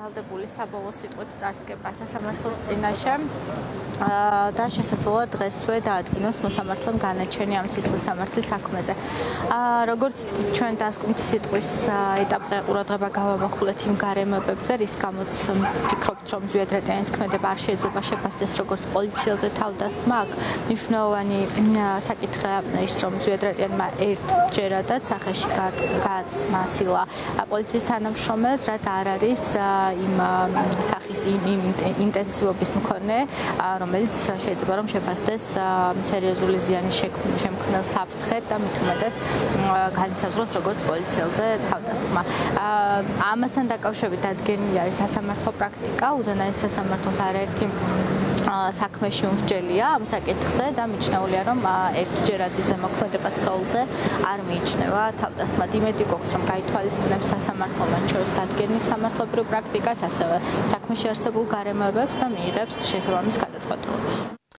ვალდებული საბოლოო სიტყვით წარსკება სასამართლოს წინაშე და შესაძლოა დღესვე დაადგინოს მოსამართლემ განაჩენი ამ სისხლის სამართლის საქმეზე. Როგორც ჩვენ დასკვნით სიტყვის ეტაპზე ყურადღება გავამახვილეთ იმ გარემოებებზე, რის გამოც ვფიქრობთ, რომ ზვიადრეტიანის ქმედება არ შეიძლება შეფასდეს როგორც პოლიციელზე თავდასხმა. აქ მნიშვნელოვანი საკითხია ის, რომ ზვიადრეტიანმა ერთჯერადაც სახეში გააცმასილა პოლიციის თანამშრომელს, რაც არ არის იმ სახის ინტენსივობის მქონე, რომელიც შეიძლება რომ შეფასდეს სერიოზული ზიანის შემქმნელ საფრთხედ და მით უმეტეს განისაზღვროს როგორც პოლიციელზე თავდასხმა. Ამასთან დაკავშირებით დადგენილი არის სასამართლო პრაქტიკა, უზენაეს სასამართლოს არაერთი საქმეში უმსჯელია ამ საკითხზე და მიჩნეულია, რომ ერთჯერადი ზემოქმედება სხეულზე არ მიიჩნევა თავდასხმად. იმედი გვაქვს, რომ გაითვალისწინებს სასამართლო მათ შორის დადგენის სამართლებრივ პრაქტიკას, ასევე საქმეში არსებულ გარემოებებს და მიიღებს შესაბამის გადაწყვეტილებას.